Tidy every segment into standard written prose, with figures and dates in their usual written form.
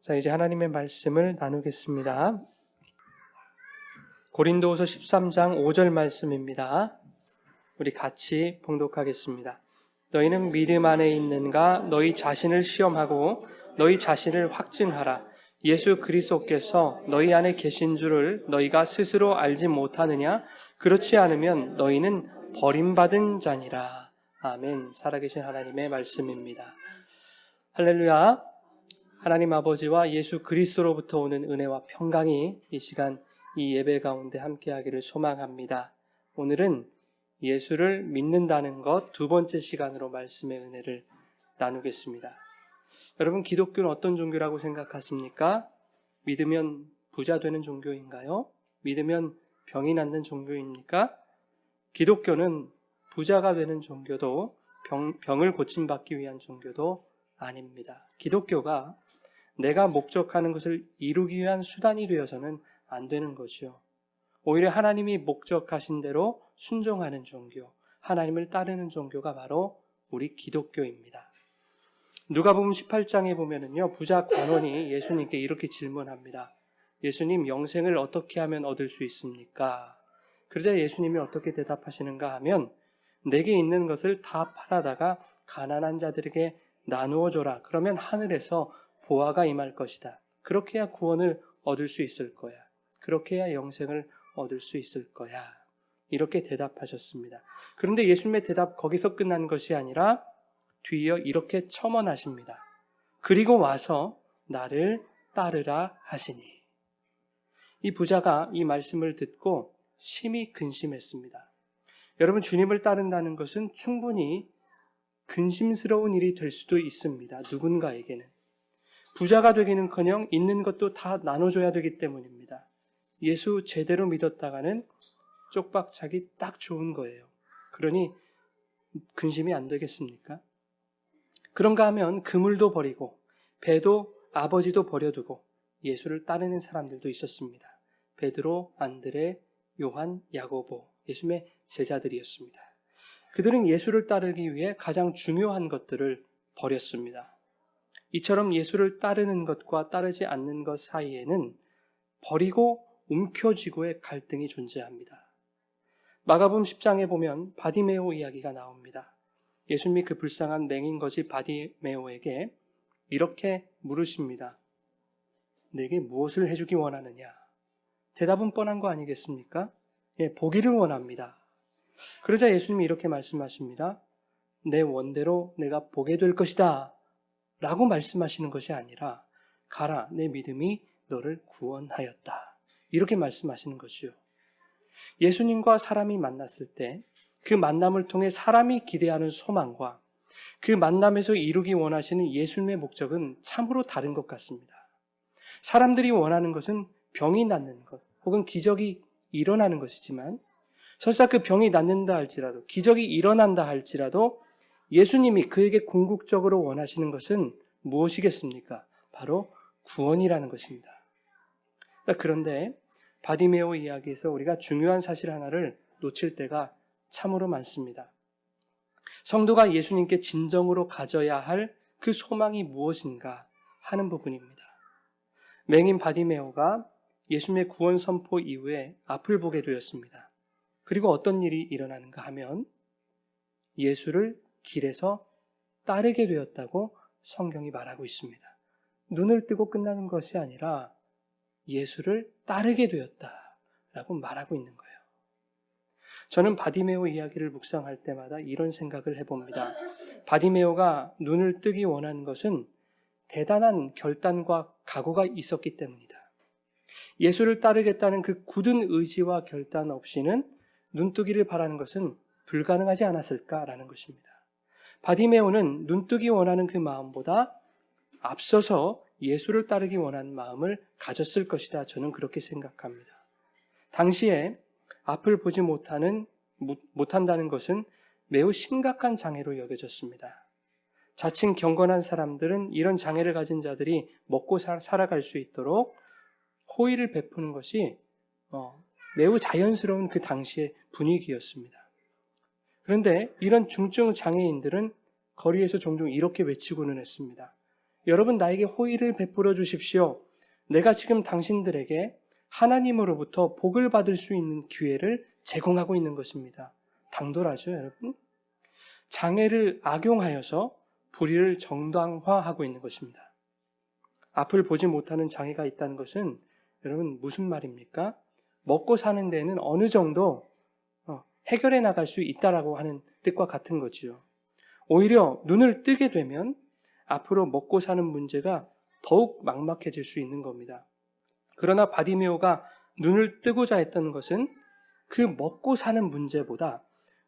자, 이제 하나님의 말씀을 나누겠습니다. 고린도후서 13장 5절 말씀입니다. 우리 같이 봉독하겠습니다. 너희는 믿음 안에 있는가? 너희 자신을 시험하고 너희 자신을 확증하라. 예수 그리스도께서 너희 안에 계신 줄을 너희가 스스로 알지 못하느냐? 그렇지 않으면 너희는 버림받은 자니라. 아멘. 살아계신 하나님의 말씀입니다. 할렐루야. 하나님 아버지와 예수 그리스도로부터 오는 은혜와 평강이 이 시간 이 예배 가운데 함께하기를 소망합니다. 오늘은 예수를 믿는다는 것 두 번째 시간으로 말씀의 은혜를 나누겠습니다. 여러분, 기독교는 어떤 종교라고 생각하십니까? 믿으면 부자 되는 종교인가요? 믿으면 병이 낫는 종교입니까? 기독교는 부자가 되는 종교도 병을 고침받기 위한 종교도 아닙니다. 기독교가 내가 목적하는 것을 이루기 위한 수단이 되어서는 안 되는 것이요. 오히려 하나님이 목적하신 대로 순종하는 종교, 하나님을 따르는 종교가 바로 우리 기독교입니다. 누가복음 18장에 보면은요, 부자 관원이 예수님께 이렇게 질문합니다. 예수님, 영생을 어떻게 하면 얻을 수 있습니까? 그러자 예수님이 어떻게 대답하시는가 하면, 내게 있는 것을 다 팔아다가 가난한 자들에게 나누어 줘라. 그러면 하늘에서 보화가 임할 것이다. 그렇게 해야 구원을 얻을 수 있을 거야. 그렇게 해야 영생을 얻을 수 있을 거야. 이렇게 대답하셨습니다. 그런데 예수님의 대답 거기서 끝난 것이 아니라 뒤이어 이렇게 첨언하십니다. 그리고 와서 나를 따르라 하시니. 이 부자가 이 말씀을 듣고 심히 근심했습니다. 여러분, 주님을 따른다는 것은 충분히 근심스러운 일이 될 수도 있습니다. 누군가에게는. 부자가 되기는커녕 있는 것도 다 나눠줘야 되기 때문입니다. 예수 제대로 믿었다가는 쪽박차기 딱 좋은 거예요. 그러니 근심이 안 되겠습니까? 그런가 하면 그물도 버리고 배도 아버지도 버려두고 예수를 따르는 사람들도 있었습니다. 베드로, 안드레, 요한, 야고보, 예수님의 제자들이었습니다. 그들은 예수를 따르기 위해 가장 중요한 것들을 버렸습니다. 이처럼 예수를 따르는 것과 따르지 않는 것 사이에는 버리고 움켜쥐고의 갈등이 존재합니다. 마가복음 10장에 보면 바디메오 이야기가 나옵니다. 예수님이 그 불쌍한 맹인 거지 바디메오에게 이렇게 물으십니다. 내게 무엇을 해주기 원하느냐? 대답은 뻔한 거 아니겠습니까? 예, 보기를 원합니다. 그러자 예수님이 이렇게 말씀하십니다. 내 원대로 내가 보게 될 것이다 라고 말씀하시는 것이 아니라 가라, 내 믿음이 너를 구원하였다. 이렇게 말씀하시는 것이요. 예수님과 사람이 만났을 때 그 만남을 통해 사람이 기대하는 소망과 그 만남에서 이루기 원하시는 예수님의 목적은 참으로 다른 것 같습니다. 사람들이 원하는 것은 병이 낫는 것 혹은 기적이 일어나는 것이지만 설사 그 병이 낫는다 할지라도 기적이 일어난다 할지라도 예수님이 그에게 궁극적으로 원하시는 것은 무엇이겠습니까? 바로 구원이라는 것입니다. 그런데 바디메오 이야기에서 우리가 중요한 사실 하나를 놓칠 때가 참으로 많습니다. 성도가 예수님께 진정으로 가져야 할 그 소망이 무엇인가 하는 부분입니다. 맹인 바디메오가 예수님의 구원 선포 이후에 앞을 보게 되었습니다. 그리고 어떤 일이 일어나는가 하면 예수를 길에서 따르게 되었다고 성경이 말하고 있습니다. 눈을 뜨고 끝나는 것이 아니라 예수를 따르게 되었다라고 말하고 있는 거예요. 저는 바디메오 이야기를 묵상할 때마다 이런 생각을 해봅니다. 바디메오가 눈을 뜨기 원한 것은 대단한 결단과 각오가 있었기 때문이다. 예수를 따르겠다는 그 굳은 의지와 결단 없이는 눈뜨기를 바라는 것은 불가능하지 않았을까라는 것입니다. 바디메오는 눈뜨기 원하는 그 마음보다 앞서서 예수를 따르기 원하는 마음을 가졌을 것이다. 저는 그렇게 생각합니다. 당시에 앞을 보지 못한다는 것은 매우 심각한 장애로 여겨졌습니다. 자칭 경건한 사람들은 이런 장애를 가진 자들이 먹고 살아갈 수 있도록 호의를 베푸는 것이 매우 자연스러운 그 당시의 분위기였습니다. 그런데 이런 중증 장애인들은 거리에서 종종 이렇게 외치고는 했습니다. 여러분 나에게 호의를 베풀어 주십시오. 내가 지금 당신들에게 하나님으로부터 복을 받을 수 있는 기회를 제공하고 있는 것입니다. 당돌하죠, 여러분? 장애를 악용하여서 불의를 정당화하고 있는 것입니다. 앞을 보지 못하는 장애가 있다는 것은 여러분 무슨 말입니까? 먹고 사는 데에는 어느 정도 해결해 나갈 수 있다라고 하는 뜻과 같은 거지요. 오히려 눈을 뜨게 되면 앞으로 먹고 사는 문제가 더욱 막막해질 수 있는 겁니다. 그러나 바디메오가 눈을 뜨고자 했던 것은 그 먹고 사는 문제보다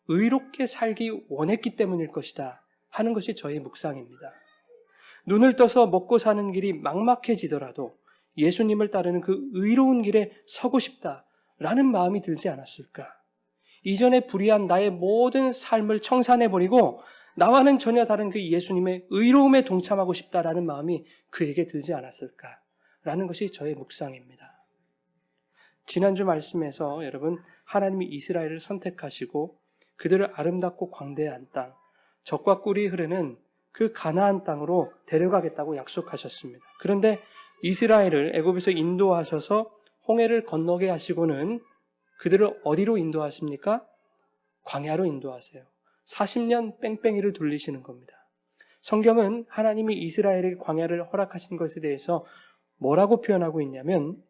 의롭게 살기 원했기 때문일 것이다 하는 것이 저의 묵상입니다. 눈을 떠서 먹고 사는 길이 막막해지더라도 예수님을 따르는 그 의로운 길에 서고 싶다라는 마음이 들지 않았을까? 이전에 불의한 나의 모든 삶을 청산해버리고 나와는 전혀 다른 그 예수님의 의로움에 동참하고 싶다라는 마음이 그에게 들지 않았을까라는 것이 저의 묵상입니다. 지난주 말씀에서 여러분 하나님이 이스라엘을 선택하시고 그들을 아름답고 광대한 땅, 젖과 꿀이 흐르는 그 가나안 땅으로 데려가겠다고 약속하셨습니다. 그런데 이스라엘을 애굽에서 인도하셔서 홍해를 건너게 하시고는 그들을 어디로 인도하십니까? 광야로 인도하세요. 40년 뺑뺑이를 돌리시는 겁니다. 성경은 하나님이 이스라엘에게 광야를 허락하신 것에 대해서 뭐라고 표현하고 있냐면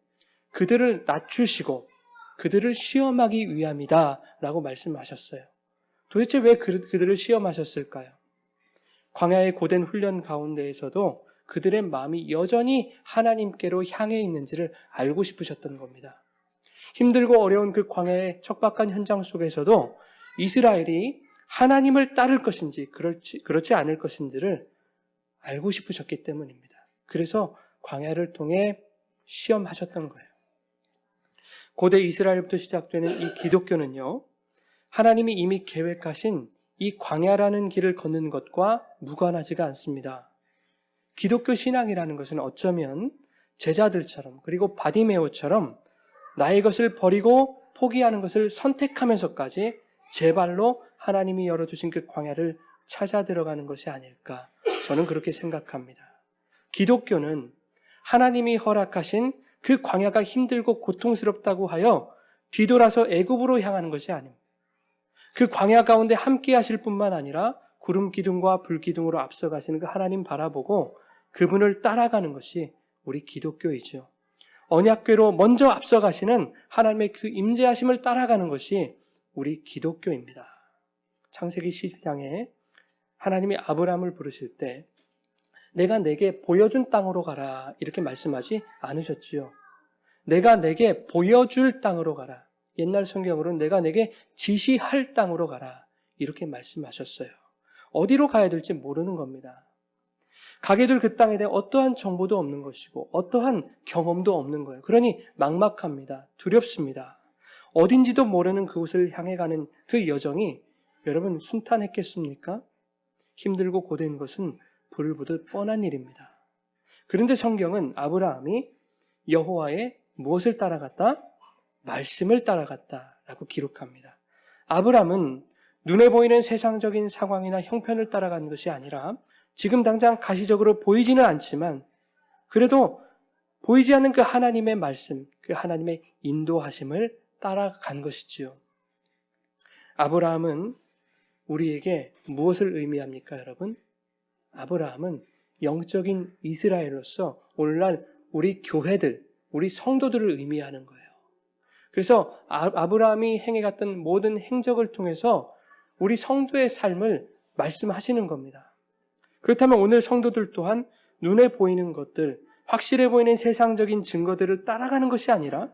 그들을 낮추시고 그들을 시험하기 위함이다 라고 말씀하셨어요. 도대체 왜 그들을 시험하셨을까요? 광야의 고된 훈련 가운데에서도 그들의 마음이 여전히 하나님께로 향해 있는지를 알고 싶으셨던 겁니다. 힘들고 어려운 그 광야의 척박한 현장 속에서도 이스라엘이 하나님을 따를 것인지 그렇지 않을 것인지를 알고 싶으셨기 때문입니다. 그래서 광야를 통해 시험하셨던 거예요. 고대 이스라엘부터 시작되는 이 기독교는요, 하나님이 이미 계획하신 이 광야라는 길을 걷는 것과 무관하지가 않습니다. 기독교 신앙이라는 것은 어쩌면 제자들처럼 그리고 바디메오처럼 나의 것을 버리고 포기하는 것을 선택하면서까지 제 발로 하나님이 열어두신 그 광야를 찾아 들어가는 것이 아닐까 저는 그렇게 생각합니다. 기독교는 하나님이 허락하신 그 광야가 힘들고 고통스럽다고 하여 뒤돌아서 애굽으로 향하는 것이 아닙니다. 그 광야 가운데 함께 하실 뿐만 아니라 구름 기둥과 불 기둥으로 앞서가시는 그 하나님 바라보고 그분을 따라가는 것이 우리 기독교이죠. 언약궤로 먼저 앞서가시는 하나님의 그 임재하심을 따라가는 것이 우리 기독교입니다. 창세기 12장에 하나님이 아브라함을 부르실 때 내가 내게 보여준 땅으로 가라 이렇게 말씀하지 않으셨지요. 내가 내게 보여줄 땅으로 가라. 옛날 성경으로는 내가 내게 지시할 땅으로 가라 이렇게 말씀하셨어요. 어디로 가야 될지 모르는 겁니다. 가게 될 그 땅에 대해 어떠한 정보도 없는 것이고 어떠한 경험도 없는 거예요. 그러니 막막합니다. 두렵습니다. 어딘지도 모르는 그곳을 향해 가는 그 여정이 여러분 순탄했겠습니까? 힘들고 고된 것은 불을 보듯 뻔한 일입니다. 그런데 성경은 아브라함이 여호와의 무엇을 따라갔다? 말씀을 따라갔다라고 기록합니다. 아브라함은 눈에 보이는 세상적인 상황이나 형편을 따라간 것이 아니라 지금 당장 가시적으로 보이지는 않지만 그래도 보이지 않는 그 하나님의 말씀, 그 하나님의 인도하심을 따라간 것이지요. 아브라함은 우리에게 무엇을 의미합니까, 여러분? 아브라함은 영적인 이스라엘로서 오늘날 우리 교회들, 우리 성도들을 의미하는 거예요. 그래서 아브라함이 행해갔던 모든 행적을 통해서 우리 성도의 삶을 말씀하시는 겁니다. 그렇다면 오늘 성도들 또한 눈에 보이는 것들, 확실해 보이는 세상적인 증거들을 따라가는 것이 아니라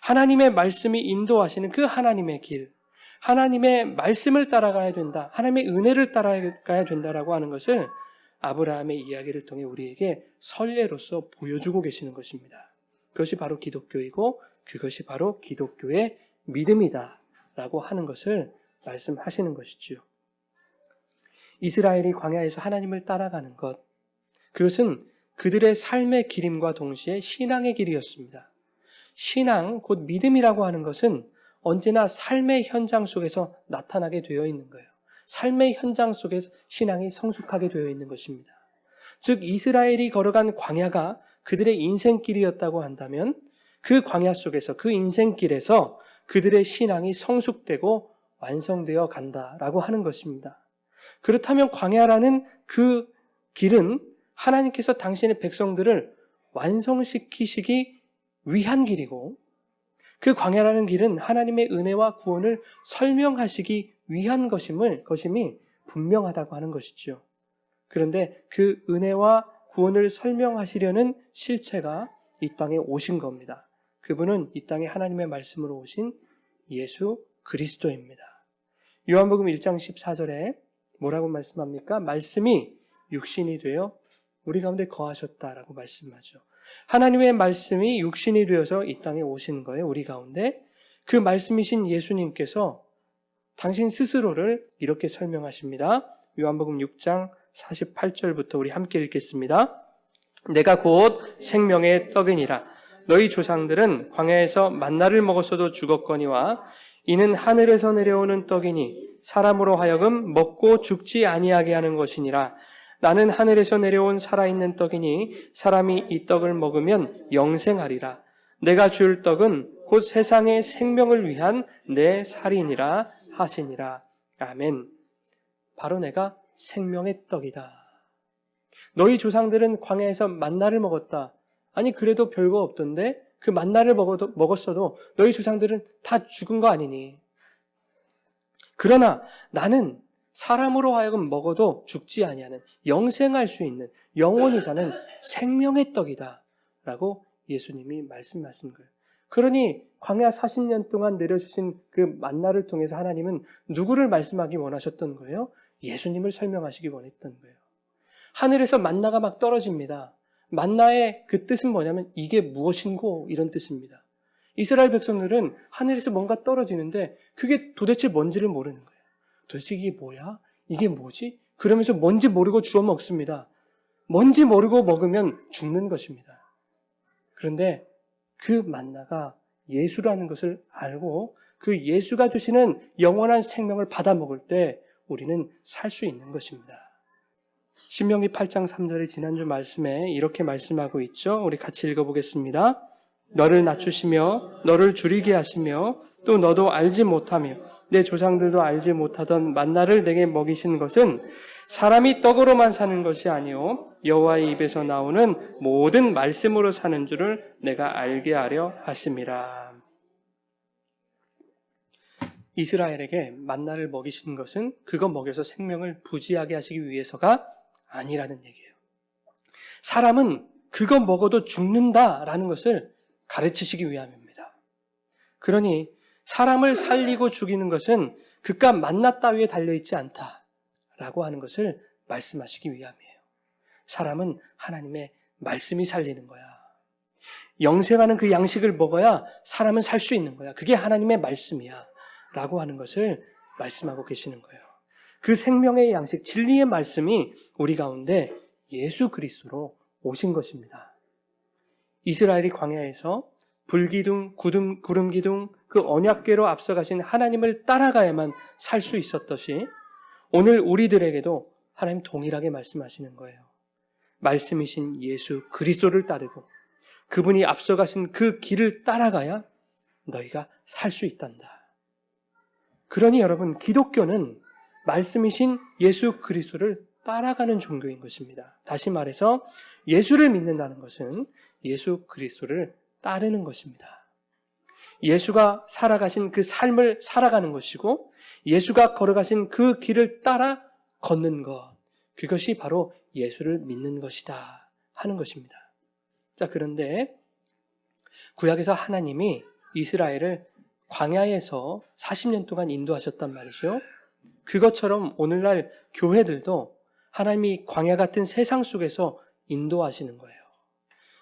하나님의 말씀이 인도하시는 그 하나님의 길, 하나님의 말씀을 따라가야 된다, 하나님의 은혜를 따라가야 된다라고 하는 것을 아브라함의 이야기를 통해 우리에게 선례로서 보여주고 계시는 것입니다. 그것이 바로 기독교이고 그것이 바로 기독교의 믿음이다라고 하는 것을 말씀하시는 것이지요. 이스라엘이 광야에서 하나님을 따라가는 것, 그것은 그들의 삶의 길임과 동시에 신앙의 길이었습니다. 신앙, 곧 믿음이라고 하는 것은 언제나 삶의 현장 속에서 나타나게 되어 있는 거예요. 삶의 현장 속에서 신앙이 성숙하게 되어 있는 것입니다. 즉 이스라엘이 걸어간 광야가 그들의 인생길이었다고 한다면 그 광야 속에서, 그 인생길에서 그들의 신앙이 성숙되고 완성되어 간다라고 하는 것입니다. 그렇다면 광야라는 그 길은 하나님께서 당신의 백성들을 완성시키시기 위한 길이고, 그 광야라는 길은 하나님의 은혜와 구원을 설명하시기 위한 것임이 분명하다고 하는 것이죠. 그런데 그 은혜와 구원을 설명하시려는 실체가 이 땅에 오신 겁니다. 그분은 이 땅에 하나님의 말씀으로 오신 예수 그리스도입니다. 요한복음 1장 14절에 뭐라고 말씀합니까? 말씀이 육신이 되어 우리 가운데 거하셨다라고 말씀하죠. 하나님의 말씀이 육신이 되어서 이 땅에 오신 거예요, 우리 가운데. 그 말씀이신 예수님께서 당신 스스로를 이렇게 설명하십니다. 요한복음 6장 48절부터 우리 함께 읽겠습니다. 내가 곧 생명의 떡이니라. 너희 조상들은 광야에서 만나를 먹었어도 죽었거니와 이는 하늘에서 내려오는 떡이니 사람으로 하여금 먹고 죽지 아니하게 하는 것이니라. 나는 하늘에서 내려온 살아있는 떡이니 사람이 이 떡을 먹으면 영생하리라. 내가 줄 떡은 곧 세상의 생명을 위한 내 살이니라 하시니라. 아멘. 바로 내가 생명의 떡이다. 너희 조상들은 광야에서 만나를 먹었다. 아니 그래도 별거 없던데 그 만나를 먹었어도 너희 조상들은 다 죽은 거 아니니. 그러나 나는 사람으로 하여금 먹어도 죽지 아니하는, 영생할 수 있는, 영원히 사는 생명의 떡이다 라고 예수님이 말씀하신 거예요. 그러니 광야 40년 동안 내려주신 그 만나를 통해서 하나님은 누구를 말씀하기 원하셨던 거예요? 예수님을 설명하시기 원했던 거예요. 하늘에서 만나가 막 떨어집니다. 만나의 그 뜻은 뭐냐면 이게 무엇인고 이런 뜻입니다. 이스라엘 백성들은 하늘에서 뭔가 떨어지는데 그게 도대체 뭔지를 모르는 거예요. 도대체 이게 뭐야? 이게 뭐지? 그러면서 뭔지 모르고 주워 먹습니다. 뭔지 모르고 먹으면 죽는 것입니다. 그런데 그 만나가 예수라는 것을 알고 그 예수가 주시는 영원한 생명을 받아 먹을 때 우리는 살 수 있는 것입니다. 신명기 8장 3절의 지난주 말씀에 이렇게 말씀하고 있죠. 우리 같이 읽어보겠습니다. 너를 낮추시며 너를 줄이게 하시며 또 너도 알지 못하며 내 조상들도 알지 못하던 만나를 내게 먹이신 것은 사람이 떡으로만 사는 것이 아니요 여호와의 입에서 나오는 모든 말씀으로 사는 줄을 내가 알게 하려 하심이라. 이스라엘에게 만나를 먹이신 것은 그거 먹여서 생명을 부지하게 하시기 위해서가 아니라는 얘기예요. 사람은 그거 먹어도 죽는다라는 것을 가르치시기 위함입니다. 그러니 사람을 살리고 죽이는 것은 그깟 만나 따위에 달려있지 않다라고 하는 것을 말씀하시기 위함이에요. 사람은 하나님의 말씀이 살리는 거야. 영생하는 그 양식을 먹어야 사람은 살 수 있는 거야. 그게 하나님의 말씀이야 라고 하는 것을 말씀하고 계시는 거예요. 그 생명의 양식, 진리의 말씀이 우리 가운데 예수 그리스도로 오신 것입니다. 이스라엘이 광야에서 불기둥, 구름기둥, 그 언약궤로 앞서가신 하나님을 따라가야만 살 수 있었듯이 오늘 우리들에게도 하나님 동일하게 말씀하시는 거예요. 말씀이신 예수 그리스도를 따르고 그분이 앞서가신 그 길을 따라가야 너희가 살 수 있단다. 그러니 여러분, 기독교는 말씀이신 예수 그리스도를 따라가는 종교인 것입니다. 다시 말해서 예수를 믿는다는 것은 예수 그리스도를 따르는 것입니다. 예수가 살아가신 그 삶을 살아가는 것이고 예수가 걸어가신 그 길을 따라 걷는 것, 그것이 바로 예수를 믿는 것이다 하는 것입니다. 자, 그런데 구약에서 하나님이 이스라엘을 광야에서 40년 동안 인도하셨단 말이죠. 그것처럼 오늘날 교회들도 하나님이 광야 같은 세상 속에서 인도하시는 거예요.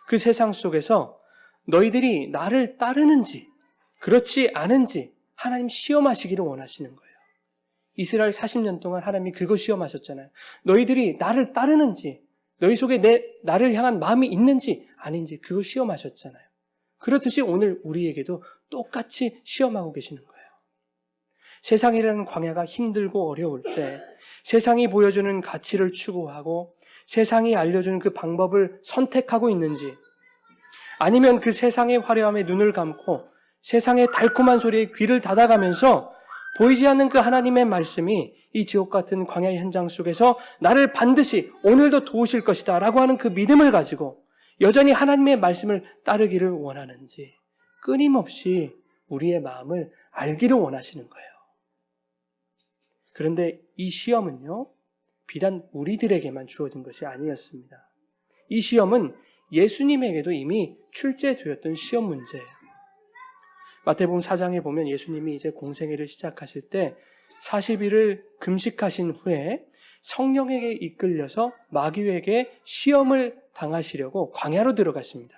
그 세상 속에서 너희들이 나를 따르는지 그렇지 않은지 하나님 시험하시기를 원하시는 거예요. 이스라엘 40년 동안 하나님이 그거 시험하셨잖아요. 너희들이 나를 따르는지, 너희 속에 나를 향한 마음이 있는지 아닌지 그거 시험하셨잖아요. 그렇듯이 오늘 우리에게도 똑같이 시험하고 계시는 거예요. 세상이라는 광야가 힘들고 어려울 때, 세상이 보여주는 가치를 추구하고 세상이 알려주는 그 방법을 선택하고 있는지, 아니면 그 세상의 화려함에 눈을 감고 세상의 달콤한 소리에 귀를 닫아가면서 보이지 않는 그 하나님의 말씀이 이 지옥 같은 광야의 현장 속에서 나를 반드시 오늘도 도우실 것이다 라고 하는 그 믿음을 가지고 여전히 하나님의 말씀을 따르기를 원하는지, 끊임없이 우리의 마음을 알기를 원하시는 거예요. 그런데 이 시험은요, 비단 우리들에게만 주어진 것이 아니었습니다. 이 시험은 예수님에게도 이미 출제되었던 시험 문제예요. 마태복음 4장에 보면 예수님이 이제 공생애를 시작하실 때 40일을 금식하신 후에 성령에게 이끌려서 마귀에게 시험을 당하시려고 광야로 들어갔습니다.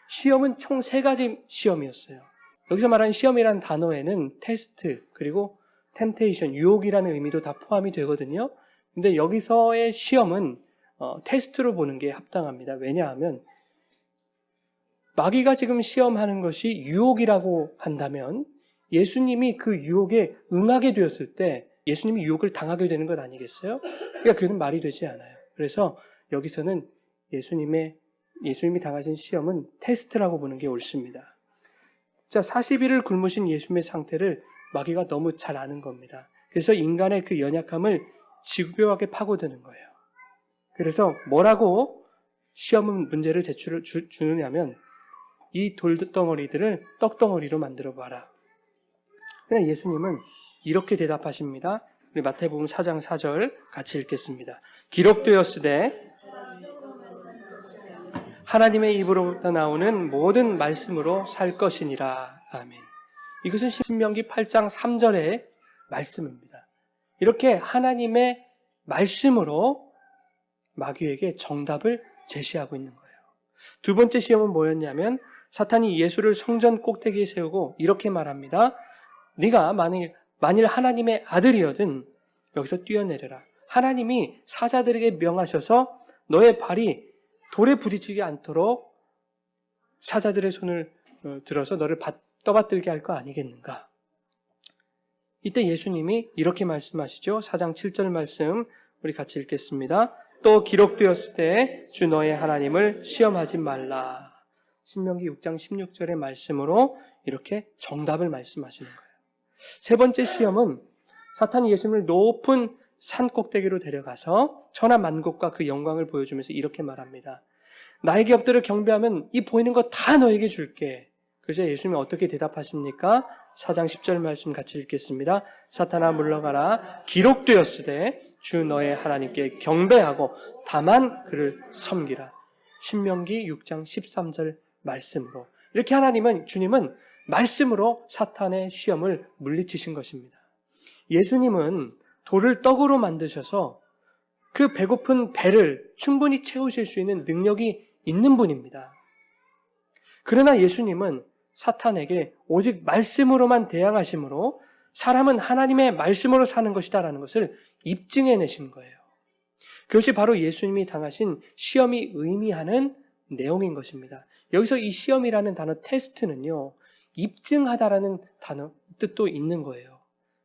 시험은 총 3가지 시험이었어요. 여기서 말하는 시험이라는 단어에는 테스트, 그리고 템테이션, 유혹이라는 의미도 다 포함이 되거든요. 근데 여기서의 시험은 테스트로 보는 게 합당합니다. 왜냐하면 마귀가 지금 시험하는 것이 유혹이라고 한다면 예수님이 그 유혹에 응하게 되었을 때 예수님이 유혹을 당하게 되는 것 아니겠어요? 그러니까 그건 말이 되지 않아요. 그래서 여기서는 예수님이 당하신 시험은 테스트라고 보는 게 옳습니다. 자, 40일을 굶으신 예수님의 상태를 마귀가 너무 잘 아는 겁니다. 그래서 인간의 그 연약함을 집요하게 파고드는 거예요. 그래서 뭐라고 시험 문제를 주느냐면 이 돌덩어리들을 떡덩어리로 만들어 봐라. 그냥 예수님은 이렇게 대답하십니다. 우리 마태복음 4장 4절 같이 읽겠습니다. 기록되었으되 하나님의 입으로부터 나오는 모든 말씀으로 살 것이니라. 아멘. 이것은 신명기 8장 3절의 말씀입니다. 이렇게 하나님의 말씀으로 마귀에게 정답을 제시하고 있는 거예요. 두 번째 시험은 뭐였냐면 사탄이 예수를 성전 꼭대기에 세우고 이렇게 말합니다. 네가 만일 하나님의 아들이거든 여기서 뛰어내려라. 하나님이 사자들에게 명하셔서 너의 발이 돌에 부딪히지 않도록 사자들의 손을 들어서 너를 떠받들게 할 거 아니겠는가. 이때 예수님이 이렇게 말씀하시죠. 4장 7절 말씀 우리 같이 읽겠습니다. 또 기록되었을 때 주 너의 하나님을 시험하지 말라. 신명기 6장 16절의 말씀으로 이렇게 정답을 말씀하시는 거예요. 세 번째 시험은 사탄이 예수님을 높은 산 꼭대기로 데려가서 천하만국과 그 영광을 보여주면서 이렇게 말합니다. 나에게 엎드려 경배하면 이 보이는 거 다 너에게 줄게. 그래서 예수님이 어떻게 대답하십니까? 4장 10절 말씀 같이 읽겠습니다. 사탄아 물러가라. 기록되었으되 주 너의 하나님께 경배하고 다만 그를 섬기라. 신명기 6장 13절 말씀으로. 이렇게 주님은 말씀으로 사탄의 시험을 물리치신 것입니다. 예수님은 돌을 떡으로 만드셔서 그 배고픈 배를 충분히 채우실 수 있는 능력이 있는 분입니다. 그러나 예수님은 사탄에게 오직 말씀으로만 대항하심으로 사람은 하나님의 말씀으로 사는 것이다라는 것을 입증해내신 거예요. 그것이 바로 예수님이 당하신 시험이 의미하는 내용인 것입니다. 여기서 이 시험이라는 단어 테스트는요, 입증하다라는 단어 뜻도 있는 거예요.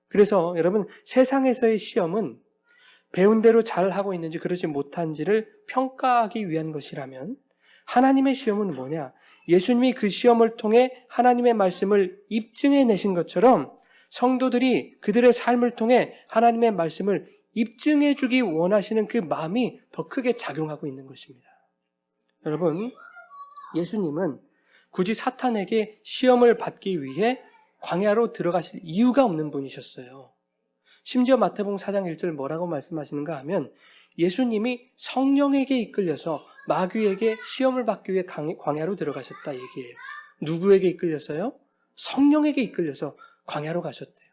그래서 여러분 세상에서의 시험은 배운 대로 잘하고 있는지 그러지 못한지를 평가하기 위한 것이라면 하나님의 시험은 뭐냐? 예수님이 그 시험을 통해 하나님의 말씀을 입증해내신 것처럼 성도들이 그들의 삶을 통해 하나님의 말씀을 입증해주기 원하시는 그 마음이 더 크게 작용하고 있는 것입니다. 여러분, 예수님은 굳이 사탄에게 시험을 받기 위해 광야로 들어가실 이유가 없는 분이셨어요. 심지어 마태복음 4장 1절 뭐라고 말씀하시는가 하면 예수님이 성령에게 이끌려서 마귀에게 시험을 받기 위해 광야로 들어가셨다 얘기해요. 누구에게 이끌려서요? 성령에게 이끌려서 광야로 가셨대요.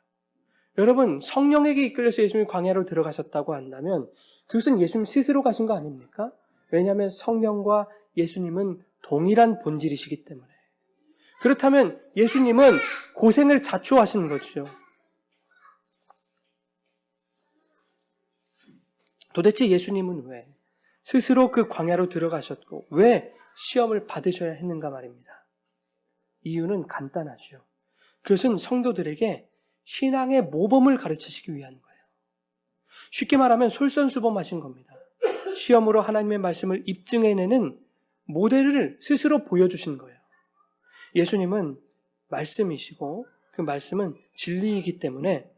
여러분, 성령에게 이끌려서 예수님이 광야로 들어가셨다고 한다면 그것은 예수님 스스로 가신 거 아닙니까? 왜냐하면 성령과 예수님은 동일한 본질이시기 때문에. 그렇다면 예수님은 고생을 자초하시는 거죠. 도대체 예수님은 왜 스스로 그 광야로 들어가셨고 왜 시험을 받으셔야 했는가 말입니다. 이유는 간단하죠. 그것은 성도들에게 신앙의 모범을 가르치시기 위한 거예요. 쉽게 말하면 솔선수범하신 겁니다. 시험으로 하나님의 말씀을 입증해내는 모델을 스스로 보여주신 거예요. 예수님은 말씀이시고 그 말씀은 진리이기 때문에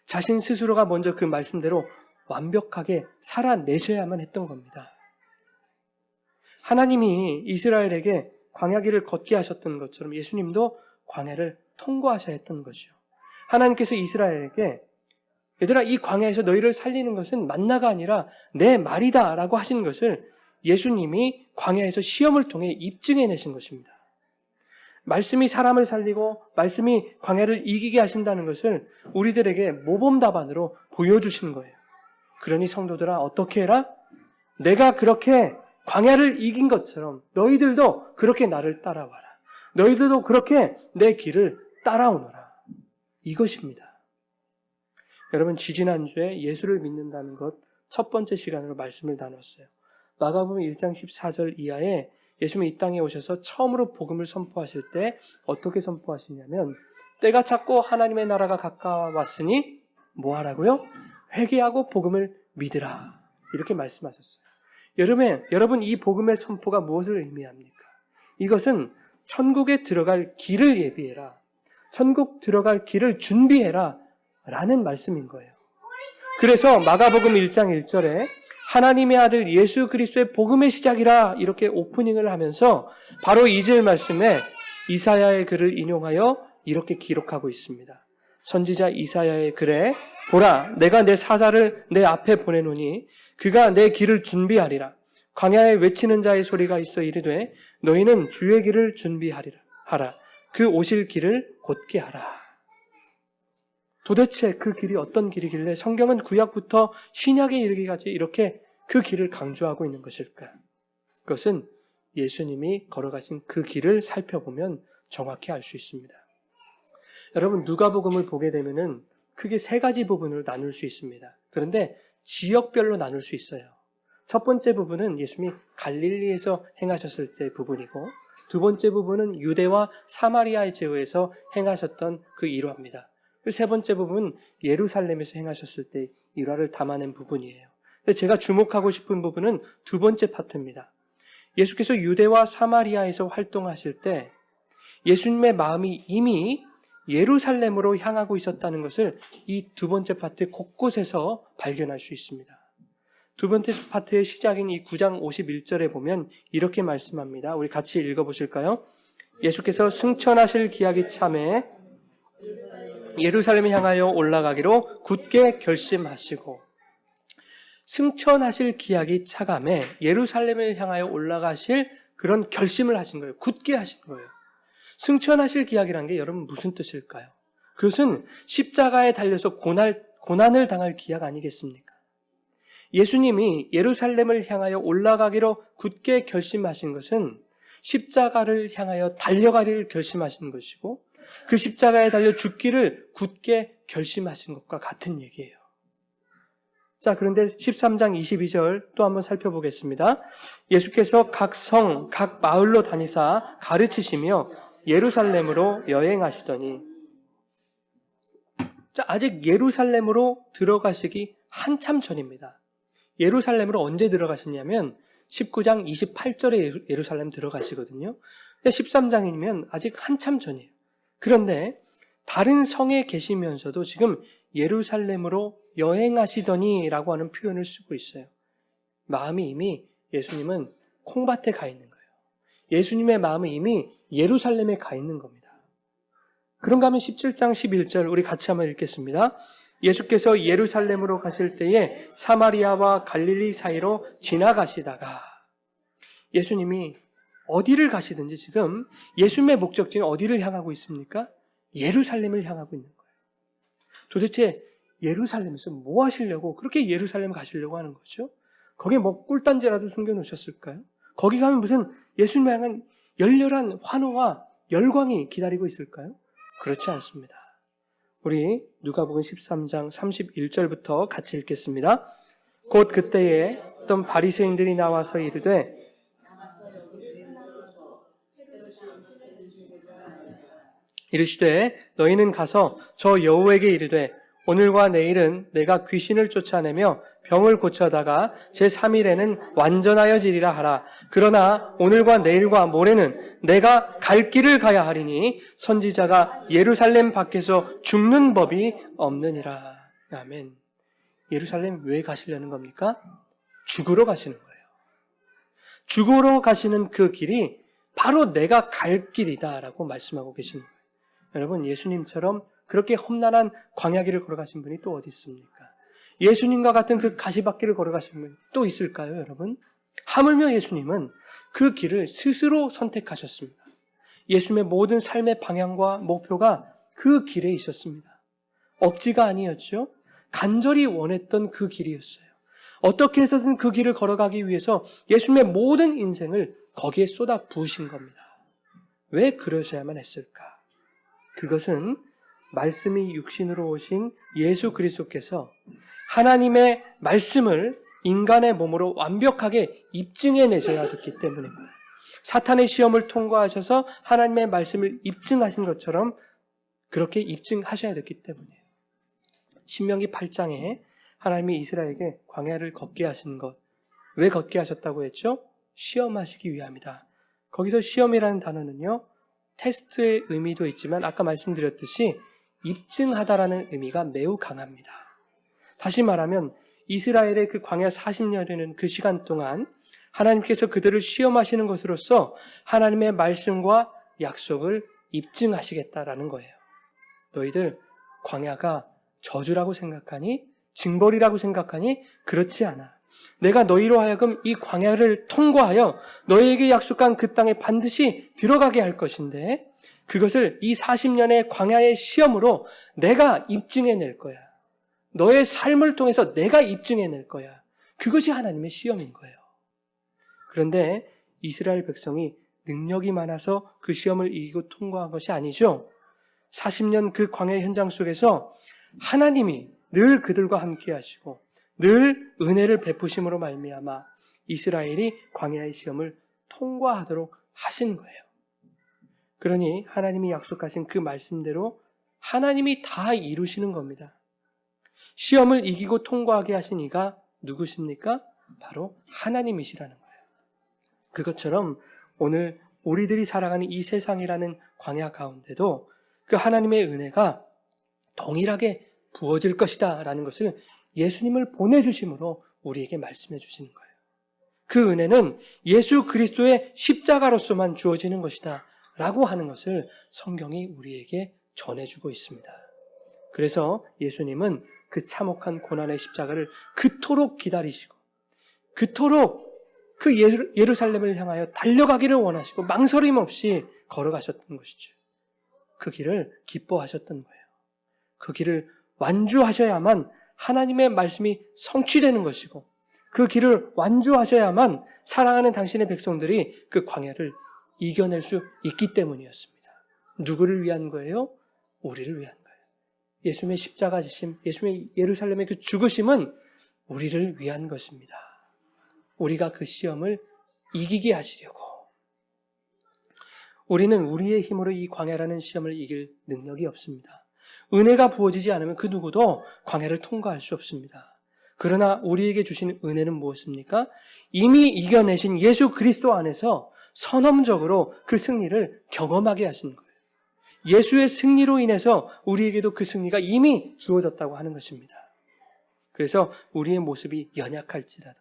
자신 스스로가 먼저 그 말씀대로 완벽하게 살아내셔야만 했던 겁니다. 하나님이 이스라엘에게 광야길을 걷게 하셨던 것처럼 예수님도 광야를 통과하셔야 했던 것이요. 하나님께서 이스라엘에게 얘들아, 이 광야에서 너희를 살리는 것은 만나가 아니라 내 말이다 라고 하신 것을 예수님이 광야에서 시험을 통해 입증해내신 것입니다. 말씀이 사람을 살리고 말씀이 광야를 이기게 하신다는 것을 우리들에게 모범답안으로 보여주신 거예요. 그러니 성도들아, 어떻게 해라? 내가 그렇게 광야를 이긴 것처럼 너희들도 그렇게 나를 따라와라. 너희들도 그렇게 내 길을 따라오너라. 이것입니다. 여러분, 지지난주에 예수를 믿는다는 것 첫 번째 시간으로 말씀을 나눴어요. 마가복음 1장 14절 이하에 예수님이 이 땅에 오셔서 처음으로 복음을 선포하실 때 어떻게 선포하시냐면 때가 찼고 하나님의 나라가 가까웠으니 뭐 하라고요? 회개하고 복음을 믿으라. 이렇게 말씀하셨어요. 여러분 이 복음의 선포가 무엇을 의미합니까? 이것은 천국에 들어갈 길을 예비해라. 천국 들어갈 길을 준비해라. 라는 말씀인 거예요. 그래서 마가복음 1장 1절에 하나님의 아들 예수 그리스도의 복음의 시작이라 이렇게 오프닝을 하면서 바로 2절 말씀에 이사야의 글을 인용하여 이렇게 기록하고 있습니다. 선지자 이사야의 글에 보라, 내가 내 사자를 내 앞에 보내노니 그가 내 길을 준비하리라. 광야에 외치는 자의 소리가 있어 이르되 너희는 주의 길을 준비하리라 하라. 그 오실 길을 곧게 하라. 도대체 그 길이 어떤 길이길래 성경은 구약부터 신약에 이르기까지 이렇게 그 길을 강조하고 있는 것일까? 그것은 예수님이 걸어가신 그 길을 살펴보면 정확히 알 수 있습니다. 여러분, 누가복음을 보게 되면은 크게 세 가지 부분으로 나눌 수 있습니다. 그런데 지역별로 나눌 수 있어요. 첫 번째 부분은 예수님이 갈릴리에서 행하셨을 때 부분이고, 두 번째 부분은 유대와 사마리아의 제후에서 행하셨던 그 일화입니다. 그 세 번째 부분은 예루살렘에서 행하셨을 때 일화를 담아낸 부분이에요. 제가 주목하고 싶은 부분은 두 번째 파트입니다. 예수께서 유대와 사마리아에서 활동하실 때 예수님의 마음이 이미 예루살렘으로 향하고 있었다는 것을 이 두 번째 파트 곳곳에서 발견할 수 있습니다. 두 번째 파트의 시작인 이 9장 51절에 보면 이렇게 말씀합니다. 우리 같이 읽어보실까요? 예수께서 승천하실 기약이 참에 예루살렘에 향하여 올라가기로 굳게 결심하시고, 승천하실 기약이 차감해 예루살렘을 향하여 올라가실 그런 결심을 하신 거예요. 굳게 하신 거예요. 승천하실 기약이라는 게 여러분 무슨 뜻일까요? 그것은 십자가에 달려서 고난을 당할 기약 아니겠습니까? 예수님이 예루살렘을 향하여 올라가기로 굳게 결심하신 것은 십자가를 향하여 달려가기를 결심하신 것이고 그 십자가에 달려 죽기를 굳게 결심하신 것과 같은 얘기예요. 자, 그런데 13장 22절 또 한번 살펴보겠습니다. 예수께서 각 성, 각 마을로 다니사 가르치시며 예루살렘으로 여행하시더니, 자, 아직 예루살렘으로 들어가시기 한참 전입니다. 예루살렘으로 언제 들어가시냐면 19장 28절에 예루살렘 들어가시거든요. 13장이면 아직 한참 전이에요. 그런데 다른 성에 계시면서도 지금 예루살렘으로 여행하시더니 라고 하는 표현을 쓰고 있어요. 마음이 이미 예수님은 콩밭에 가 있는 거예요. 예수님의 마음은 이미 예루살렘에 가 있는 겁니다. 그런가 하면 17장 11절 우리 같이 한번 읽겠습니다. 예수께서 예루살렘으로 가실 때에 사마리아와 갈릴리 사이로 지나가시다가, 예수님이 어디를 가시든지 지금 예수님의 목적지는 어디를 향하고 있습니까? 예루살렘을 향하고 있는 거예요. 도대체 예루살렘에서 뭐 하시려고 그렇게 예루살렘 가시려고 하는 거죠? 거기에 뭐 꿀단지라도 숨겨놓으셨을까요? 거기 가면 무슨 예수님을 향한 열렬한 환호와 열광이 기다리고 있을까요? 그렇지 않습니다. 우리 누가복음 13장 31절부터 같이 읽겠습니다. 곧 그때에 어떤 바리새인들이 나와서 이르되 이르시되 너희는 가서 저 여우에게 이르되 오늘과 내일은 내가 귀신을 쫓아내며 병을 고쳐다가 제3일에는 완전하여지리라 하라. 그러나 오늘과 내일과 모레는 내가 갈 길을 가야 하리니 선지자가 예루살렘 밖에서 죽는 법이 없느니라. 아멘. 예루살렘 왜 가시려는 겁니까? 죽으러 가시는 거예요. 죽으러 가시는 그 길이 바로 내가 갈 길이다라고 말씀하고 계시는 거예요. 여러분, 예수님처럼 그렇게 험난한 광야길을 걸어가신 분이 또 어디 있습니까? 예수님과 같은 그 가시밭길을 걸어가신 분이 또 있을까요, 여러분? 하물며 예수님은 그 길을 스스로 선택하셨습니다. 예수님의 모든 삶의 방향과 목표가 그 길에 있었습니다. 억지가 아니었죠. 간절히 원했던 그 길이었어요. 어떻게 해서든 그 길을 걸어가기 위해서 예수님의 모든 인생을 거기에 쏟아 부으신 겁니다. 왜 그러셔야만 했을까? 그것은 말씀이 육신으로 오신 예수 그리스도께서 하나님의 말씀을 인간의 몸으로 완벽하게 입증해내셔야 됐기 때문입니다. 사탄의 시험을 통과하셔서 하나님의 말씀을 입증하신 것처럼 그렇게 입증하셔야 됐기 때문이에요. 신명기 8장에 하나님이 이스라엘에게 광야를 걷게 하신 것, 왜 걷게 하셨다고 했죠? 시험하시기 위함이다. 거기서 시험이라는 단어는요, 테스트의 의미도 있지만 아까 말씀드렸듯이 입증하다라는 의미가 매우 강합니다. 다시 말하면 이스라엘의 그 광야 40년이라는 그 시간 동안 하나님께서 그들을 시험하시는 것으로서 하나님의 말씀과 약속을 입증하시겠다라는 거예요. 너희들 광야가 저주라고 생각하니? 징벌이라고 생각하니? 그렇지 않아. 내가 너희로 하여금 이 광야를 통과하여 너희에게 약속한 그 땅에 반드시 들어가게 할 것인데 그것을 이 40년의 광야의 시험으로 내가 입증해낼 거야. 너의 삶을 통해서 내가 입증해낼 거야. 그것이 하나님의 시험인 거예요. 그런데 이스라엘 백성이 능력이 많아서 그 시험을 이기고 통과한 것이 아니죠. 40년 그 광야의 현장 속에서 하나님이 늘 그들과 함께 하시고 늘 은혜를 베푸심으로 말미암아 이스라엘이 광야의 시험을 통과하도록 하신 거예요. 그러니 하나님이 약속하신 그 말씀대로 하나님이 다 이루시는 겁니다. 시험을 이기고 통과하게 하신 이가 누구십니까? 바로 하나님이시라는 거예요. 그것처럼 오늘 우리들이 살아가는 이 세상이라는 광야 가운데도 그 하나님의 은혜가 동일하게 부어질 것이다 라는 것을 예수님을 보내주심으로 우리에게 말씀해 주시는 거예요. 그 은혜는 예수 그리스도의 십자가로서만 주어지는 것이다 라고 하는 것을 성경이 우리에게 전해주고 있습니다. 그래서 예수님은 그 참혹한 고난의 십자가를 그토록 기다리시고 그토록 그 예루살렘을 향하여 달려가기를 원하시고 망설임 없이 걸어가셨던 것이죠. 그 길을 기뻐하셨던 거예요. 그 길을 완주하셔야만 하나님의 말씀이 성취되는 것이고 그 길을 완주하셔야만 사랑하는 당신의 백성들이 그 광야를 이겨낼 수 있기 때문이었습니다. 누구를 위한 거예요? 우리를 위한 거예요. 예수님의 십자가 지심, 예수님의 예루살렘의 그 죽으심은 우리를 위한 것입니다. 우리가 그 시험을 이기게 하시려고. 우리는 우리의 힘으로 이 광야라는 시험을 이길 능력이 없습니다. 은혜가 부어지지 않으면 그 누구도 광야를 통과할 수 없습니다. 그러나 우리에게 주신 은혜는 무엇입니까? 이미 이겨내신 예수 그리스도 안에서 선험적으로 그 승리를 경험하게 하신 거예요. 예수의 승리로 인해서 우리에게도 그 승리가 이미 주어졌다고 하는 것입니다. 그래서 우리의 모습이 연약할지라도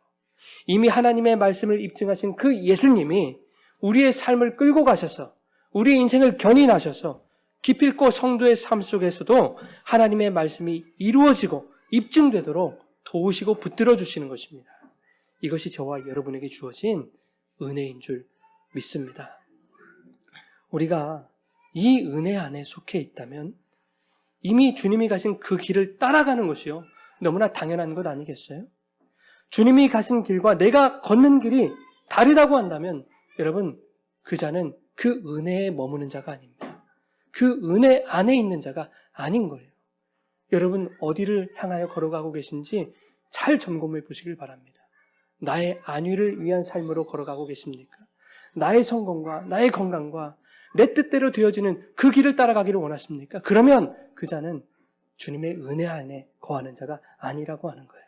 이미 하나님의 말씀을 입증하신 그 예수님이 우리의 삶을 끌고 가셔서 우리의 인생을 견인하셔서 기필코 성도의 삶 속에서도 하나님의 말씀이 이루어지고 입증되도록 도우시고 붙들어 주시는 것입니다. 이것이 저와 여러분에게 주어진 은혜인 줄 믿습니다. 우리가 이 은혜 안에 속해 있다면 이미 주님이 가신 그 길을 따라가는 것이요 너무나 당연한 것 아니겠어요? 주님이 가신 길과 내가 걷는 길이 다르다고 한다면 여러분 그 자는 그 은혜에 머무는 자가 아닙니다. 그 은혜 안에 있는 자가 아닌 거예요. 여러분 어디를 향하여 걸어가고 계신지 잘 점검해 보시길 바랍니다. 나의 안위를 위한 삶으로 걸어가고 계십니까? 나의 성공과 나의 건강과 내 뜻대로 되어지는 그 길을 따라가기를 원하십니까? 그러면 그 자는 주님의 은혜 안에 거하는 자가 아니라고 하는 거예요.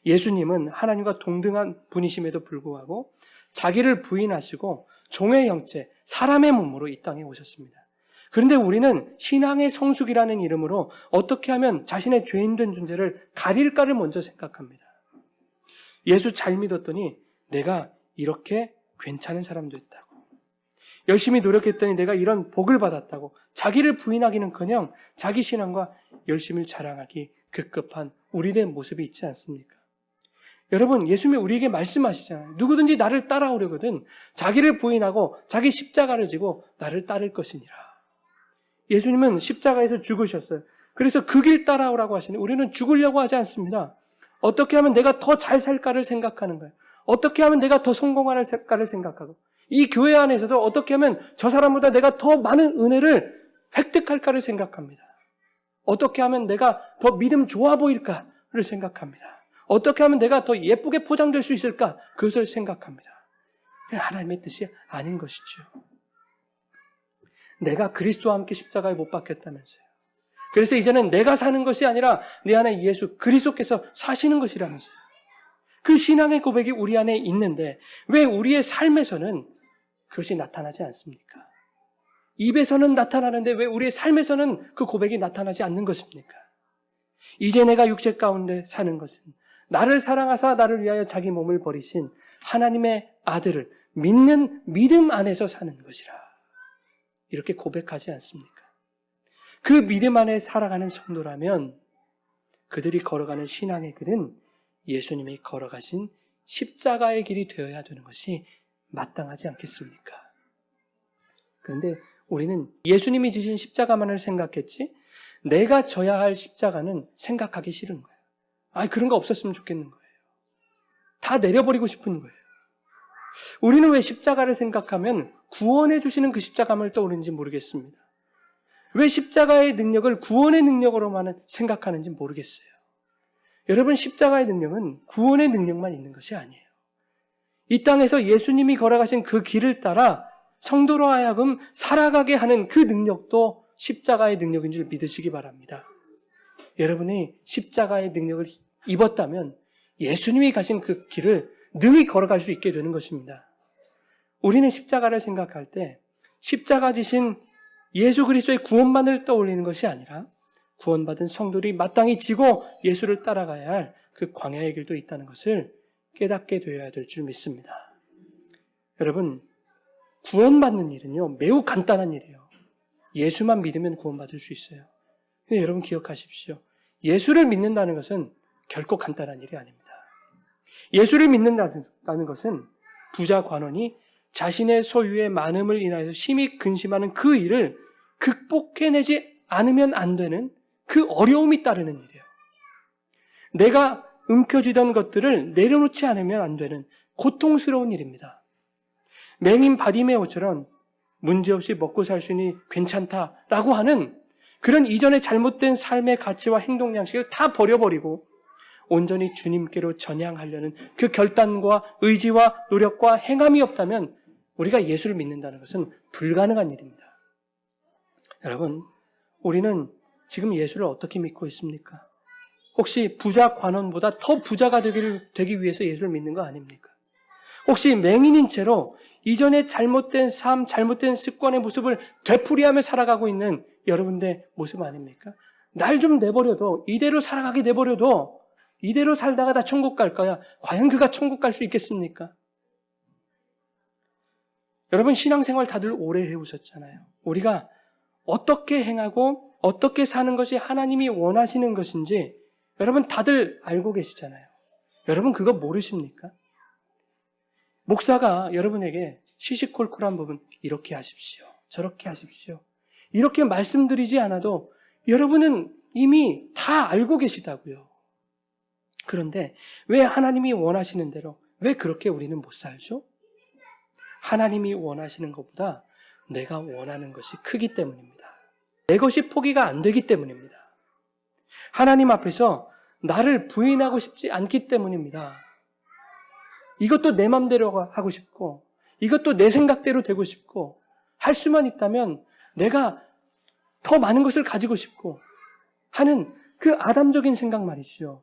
예수님은 하나님과 동등한 분이심에도 불구하고 자기를 부인하시고 종의 형체, 사람의 몸으로 이 땅에 오셨습니다. 그런데 우리는 신앙의 성숙이라는 이름으로 어떻게 하면 자신의 죄인된 존재를 가릴까를 먼저 생각합니다. 예수 잘 믿었더니 내가 이렇게 괜찮은 사람도 있다고. 열심히 노력했더니 내가 이런 복을 받았다고. 자기를 부인하기는커녕 자기 신앙과 열심을 자랑하기 급급한 우리의 모습이 있지 않습니까? 여러분, 예수님이 우리에게 말씀하시잖아요. 누구든지 나를 따라오려거든 자기를 부인하고 자기 십자가를 지고 나를 따를 것이니라. 예수님은 십자가에서 죽으셨어요. 그래서 그 길 따라오라고 하시니 우리는 죽으려고 하지 않습니다. 어떻게 하면 내가 더 잘 살까를 생각하는 거예요. 어떻게 하면 내가 더 성공할까를 생각하고, 이 교회 안에서도 어떻게 하면 저 사람보다 내가 더 많은 은혜를 획득할까를 생각합니다. 어떻게 하면 내가 더 믿음 좋아 보일까를 생각합니다. 어떻게 하면 내가 더 예쁘게 포장될 수 있을까? 그것을 생각합니다. 하나님의 뜻이 아닌 것이죠. 내가 그리스도와 함께 십자가에 못 박혔다면서요. 그래서 이제는 내가 사는 것이 아니라 내 안에 예수 그리스도께서 사시는 것이라면서요. 그 신앙의 고백이 우리 안에 있는데 왜 우리의 삶에서는 그것이 나타나지 않습니까? 입에서는 나타나는데 왜 우리의 삶에서는 그 고백이 나타나지 않는 것입니까? 이제 내가 육체 가운데 사는 것은 나를 사랑하사 나를 위하여 자기 몸을 버리신 하나님의 아들을 믿는 믿음 안에서 사는 것이라. 이렇게 고백하지 않습니까? 그 믿음 안에 살아가는 성도라면 그들이 걸어가는 신앙의 길은 예수님이 걸어가신 십자가의 길이 되어야 되는 것이 마땅하지 않겠습니까? 그런데 우리는 예수님이 지신 십자가만을 생각했지 내가 져야 할 십자가는 생각하기 싫은 거예요. 그런 거 없었으면 좋겠는 거예요. 다 내려버리고 싶은 거예요. 우리는 왜 십자가를 생각하면 구원해 주시는 그 십자가를 떠오르는지 모르겠습니다. 왜 십자가의 능력을 구원의 능력으로만 생각하는지 모르겠어요. 여러분, 십자가의 능력은 구원의 능력만 있는 것이 아니에요. 이 땅에서 예수님이 걸어가신 그 길을 따라 성도로 하여금 살아가게 하는 그 능력도 십자가의 능력인 줄 믿으시기 바랍니다. 여러분이 십자가의 능력을 입었다면 예수님이 가신 그 길을 능히 걸어갈 수 있게 되는 것입니다. 우리는 십자가를 생각할 때 십자가 지신 예수 그리스도의 구원만을 떠올리는 것이 아니라 구원받은 성도들이 마땅히 지고 예수를 따라가야 할 그 광야의 길도 있다는 것을 깨닫게 되어야 될 줄 믿습니다. 여러분, 구원받는 일은요 매우 간단한 일이에요. 예수만 믿으면 구원받을 수 있어요. 근데 여러분 기억하십시오. 예수를 믿는다는 것은 결코 간단한 일이 아닙니다. 예수를 믿는다는 것은 부자 관원이 자신의 소유의 많음을 인하여서 심히 근심하는 그 일을 극복해내지 않으면 안 되는 그 어려움이 따르는 일이에요. 내가 움켜쥐던 것들을 내려놓지 않으면 안 되는 고통스러운 일입니다. 맹인 바디메오처럼 문제없이 먹고 살 수 있으니 괜찮다라고 하는 그런 이전의 잘못된 삶의 가치와 행동 양식을 다 버려버리고 온전히 주님께로 전향하려는 그 결단과 의지와 노력과 행함이 없다면 우리가 예수를 믿는다는 것은 불가능한 일입니다. 여러분, 우리는 지금 예수를 어떻게 믿고 있습니까? 혹시 부자 관원보다 더 부자가 되기 위해서 예수를 믿는 거 아닙니까? 혹시 맹인인 채로 이전의 잘못된 삶, 잘못된 습관의 모습을 되풀이하며 살아가고 있는 여러분들의 모습 아닙니까? 날 좀 내버려도, 이대로 살아가게 내버려도 이대로 살다가 다 천국 갈 거야. 과연 그가 천국 갈 수 있겠습니까? 여러분, 신앙생활 다들 오래 해오셨잖아요. 우리가 어떻게 행하고 어떻게 사는 것이 하나님이 원하시는 것인지 여러분 다들 알고 계시잖아요. 여러분 그거 모르십니까? 목사가 여러분에게 시시콜콜한 부분 이렇게 하십시오. 저렇게 하십시오. 이렇게 말씀드리지 않아도 여러분은 이미 다 알고 계시다고요. 그런데 왜 하나님이 원하시는 대로 왜 그렇게 우리는 못 살죠? 하나님이 원하시는 것보다 내가 원하는 것이 크기 때문입니다. 내 것이 포기가 안 되기 때문입니다. 하나님 앞에서 나를 부인하고 싶지 않기 때문입니다. 이것도 내 맘대로 하고 싶고 이것도 내 생각대로 되고 싶고 할 수만 있다면 내가 더 많은 것을 가지고 싶고 하는 그 아담적인 생각 말이죠.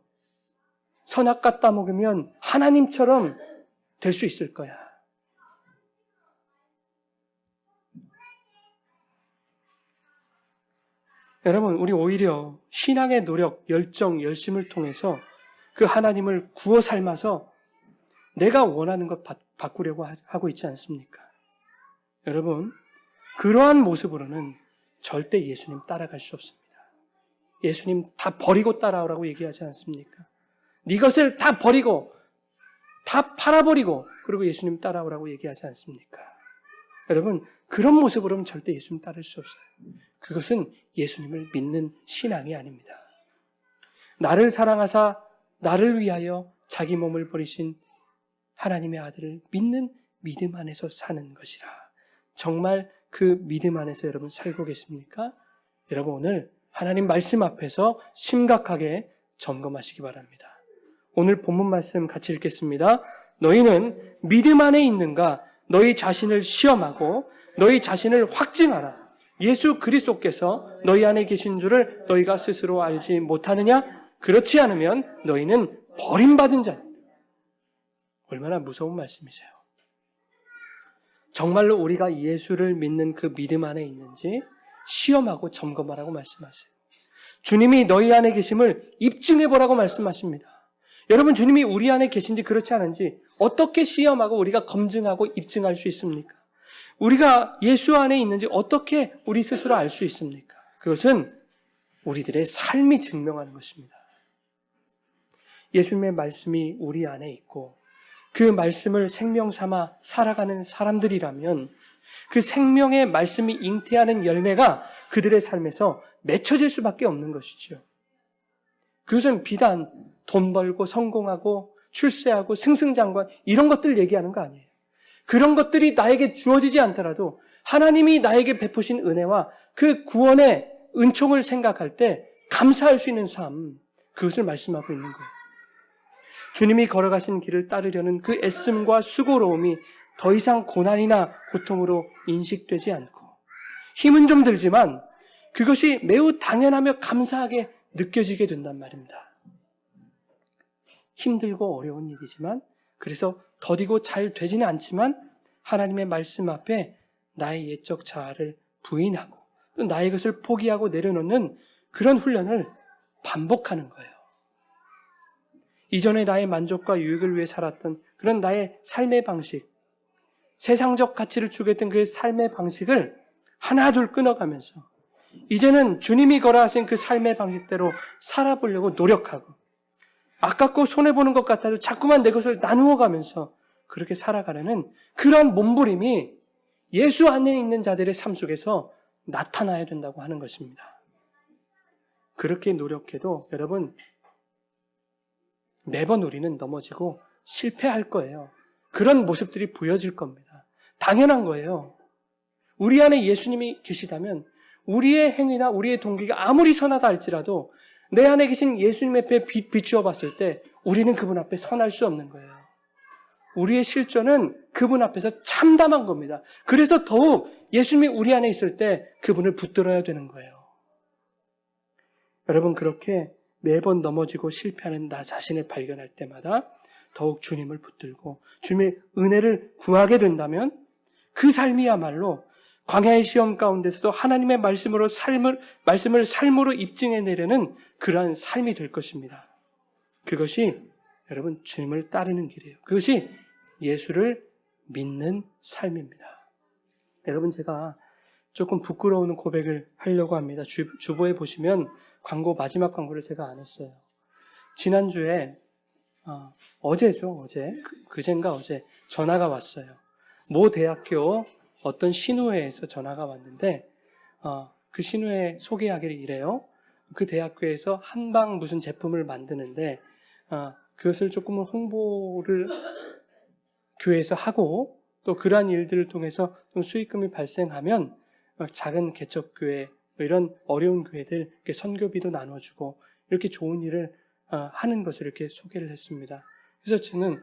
선악과 따먹으면 하나님처럼 될 수 있을 거야. 여러분, 우리 오히려 신앙의 노력, 열정, 열심을 통해서 그 하나님을 구워 삶아서 내가 원하는 것 바꾸려고 하고 있지 않습니까? 여러분, 그러한 모습으로는 절대 예수님 따라갈 수 없습니다. 예수님 다 버리고 따라오라고 얘기하지 않습니까? 네 것을 다 버리고 다 팔아버리고 그리고 예수님 따라오라고 얘기하지 않습니까? 여러분, 그런 모습으로는 절대 예수님 따를 수 없어요. 그것은 예수님을 믿는 신앙이 아닙니다. 나를 사랑하사 나를 위하여 자기 몸을 버리신 하나님의 아들을 믿는 믿음 안에서 사는 것이라. 정말 그 믿음 안에서 여러분 살고 계십니까? 여러분 오늘 하나님 말씀 앞에서 심각하게 점검하시기 바랍니다. 오늘 본문 말씀 같이 읽겠습니다. 너희는 믿음 안에 있는가? 너희 자신을 시험하고 너희 자신을 확증하라. 예수 그리스도께서 너희 안에 계신 줄을 너희가 스스로 알지 못하느냐? 그렇지 않으면 너희는 버림받은 자. 얼마나 무서운 말씀이세요. 정말로 우리가 예수를 믿는 그 믿음 안에 있는지 시험하고 점검하라고 말씀하세요. 주님이 너희 안에 계심을 입증해보라고 말씀하십니다. 여러분, 주님이 우리 안에 계신지 그렇지 않은지 어떻게 시험하고 우리가 검증하고 입증할 수 있습니까? 우리가 예수 안에 있는지 어떻게 우리 스스로 알 수 있습니까? 그것은 우리들의 삶이 증명하는 것입니다. 예수님의 말씀이 우리 안에 있고 그 말씀을 생명 삼아 살아가는 사람들이라면 그 생명의 말씀이 잉태하는 열매가 그들의 삶에서 맺혀질 수밖에 없는 것이죠. 그것은 비단 돈 벌고 성공하고 출세하고 승승장구한 이런 것들 얘기하는 거 아니에요. 그런 것들이 나에게 주어지지 않더라도 하나님이 나에게 베푸신 은혜와 그 구원의 은총을 생각할 때 감사할 수 있는 삶, 그것을 말씀하고 있는 거예요. 주님이 걸어가신 길을 따르려는 그 애씀과 수고로움이 더 이상 고난이나 고통으로 인식되지 않고 힘은 좀 들지만 그것이 매우 당연하며 감사하게 느껴지게 된단 말입니다. 힘들고 어려운 일이지만 그래서 더디고 잘 되지는 않지만 하나님의 말씀 앞에 나의 옛적 자아를 부인하고 또 나의 것을 포기하고 내려놓는 그런 훈련을 반복하는 거예요. 이전에 나의 만족과 유익을 위해 살았던 그런 나의 삶의 방식, 세상적 가치를 추구했던 그 삶의 방식을 하나둘 끊어가면서 이제는 주님이 걸어가신 그 삶의 방식대로 살아보려고 노력하고 아깝고 손해보는 것 같아도 자꾸만 내 것을 나누어 가면서 그렇게 살아가려는 그런 몸부림이 예수 안에 있는 자들의 삶 속에서 나타나야 된다고 하는 것입니다. 그렇게 노력해도 여러분 매번 우리는 넘어지고 실패할 거예요. 그런 모습들이 보여질 겁니다. 당연한 거예요. 우리 안에 예수님이 계시다면 우리의 행위나 우리의 동기가 아무리 선하다 할지라도 내 안에 계신 예수님 앞에 비추어 봤을 때 우리는 그분 앞에 선할 수 없는 거예요. 우리의 실존은 그분 앞에서 참담한 겁니다. 그래서 더욱 예수님이 우리 안에 있을 때 그분을 붙들어야 되는 거예요. 여러분 그렇게 매번 넘어지고 실패하는 나 자신을 발견할 때마다 더욱 주님을 붙들고 주님의 은혜를 구하게 된다면 그 삶이야말로 광야의 시험 가운데서도 하나님의 말씀을 삶으로 입증해내려는 그러한 삶이 될 것입니다. 그것이 여러분 주님을 따르는 길이에요. 그것이 예수를 믿는 삶입니다. 여러분 제가 조금 부끄러운 고백을 하려고 합니다. 주보에 보시면 마지막 광고를 제가 안 했어요. 지난주에 어제죠. 그젠가 어제 전화가 왔어요. 모 대학교 어떤 신우회에서 전화가 왔는데 그 신우회 소개하기를 이래요. 그 대학교에서 한방 무슨 제품을 만드는데 그것을 조금은 홍보를 교회에서 하고 또 그러한 일들을 통해서 좀 수익금이 발생하면 작은 개척교회 이런 어려운 교회들 선교비도 나눠주고 이렇게 좋은 일을 하는 것을 이렇게 소개를 했습니다. 그래서 저는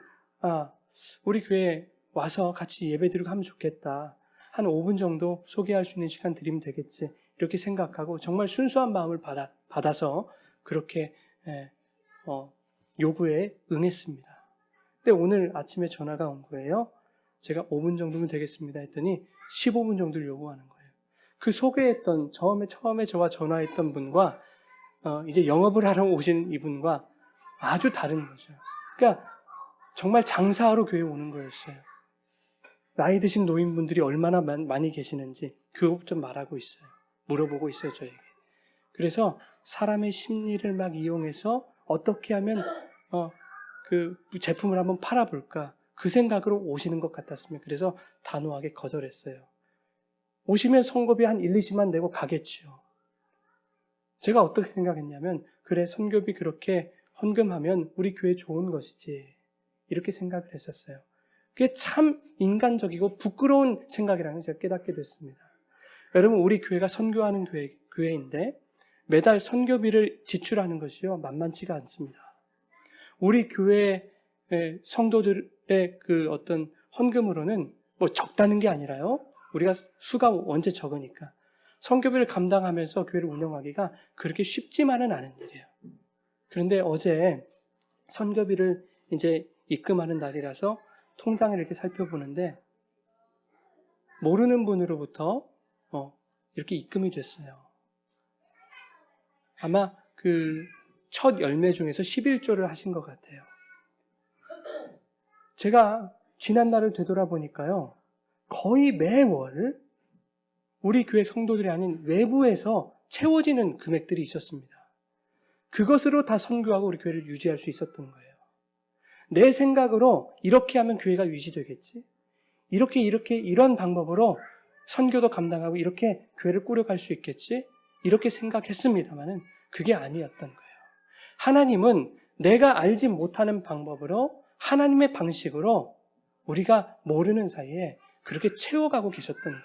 우리 교회에 와서 같이 예배드리고 하면 좋겠다. 한 5분 정도 소개할 수 있는 시간 드리면 되겠지. 이렇게 생각하고 정말 순수한 마음을 받아서 그렇게 요구에 응했습니다. 근데 오늘 아침에 전화가 온 거예요. 제가 5분 정도면 되겠습니다 했더니 15분 정도를 요구하는 거예요. 그 소개했던 처음에 저와 전화했던 분과 이제 영업을 하러 오신 이분과 아주 다른 거죠. 그러니까 정말 장사하러 교회에 오는 거였어요. 나이 드신 노인분들이 얼마나 많이 계시는지 그것 좀 말하고 있어요. 물어보고 있어요, 저에게. 그래서 사람의 심리를 막 이용해서 어떻게 하면 그 제품을 한번 팔아볼까 그 생각으로 오시는 것 같았습니다. 그래서 단호하게 거절했어요. 오시면 선교비 한 1, 20만 내고 가겠지요. 제가 어떻게 생각했냐면 그래 선교비 그렇게 헌금하면 우리 교회 좋은 것이지 이렇게 생각을 했었어요. 그게 참 인간적이고 부끄러운 생각이라는 걸 제가 깨닫게 됐습니다. 여러분 우리 교회가 선교하는 교회인데 매달 선교비를 지출하는 것이요 만만치가 않습니다. 우리 교회 성도들의 그 어떤 헌금으로는 뭐 적다는 게 아니라요. 우리가 수가 원체 적으니까 선교비를 감당하면서 교회를 운영하기가 그렇게 쉽지만은 않은 일이에요. 그런데 어제 선교비를 이제 입금하는 날이라서 통장을 이렇게 살펴보는데 모르는 분으로부터 이렇게 입금이 됐어요. 아마 그 첫 열매 중에서 11조를 하신 것 같아요. 제가 지난 날을 되돌아보니까요. 거의 매월 우리 교회 성도들이 아닌 외부에서 채워지는 금액들이 있었습니다. 그것으로 다 선교하고 우리 교회를 유지할 수 있었던 거예요. 내 생각으로 이렇게 하면 교회가 유지되겠지? 이런 방법으로 선교도 감당하고 이렇게 교회를 꾸려갈 수 있겠지? 이렇게 생각했습니다만은 그게 아니었던 거예요. 하나님은 내가 알지 못하는 방법으로 하나님의 방식으로 우리가 모르는 사이에 그렇게 채워가고 계셨던 거예요.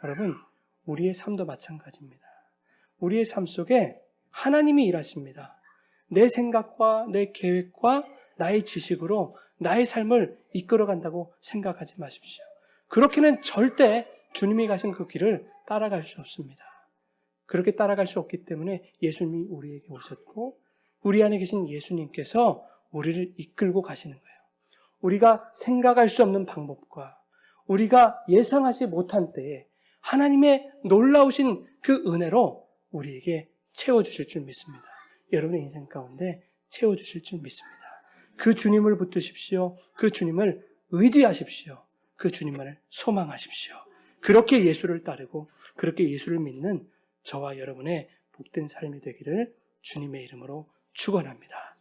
여러분, 우리의 삶도 마찬가지입니다. 우리의 삶 속에 하나님이 일하십니다. 내 생각과 내 계획과 나의 지식으로 나의 삶을 이끌어간다고 생각하지 마십시오. 그렇게는 절대 주님이 가신 그 길을 따라갈 수 없습니다. 그렇게 따라갈 수 없기 때문에 예수님이 우리에게 오셨고 우리 안에 계신 예수님께서 우리를 이끌고 가시는 거예요. 우리가 생각할 수 없는 방법과 우리가 예상하지 못한 때에 하나님의 놀라우신 그 은혜로 우리에게 채워주실 줄 믿습니다. 여러분의 인생 가운데 채워주실 줄 믿습니다. 그 주님을 붙드십시오. 그 주님을 의지하십시오. 그 주님만을 소망하십시오. 그렇게 예수를 따르고 그렇게 예수를 믿는 저와 여러분의 복된 삶이 되기를 주님의 이름으로 축원합니다.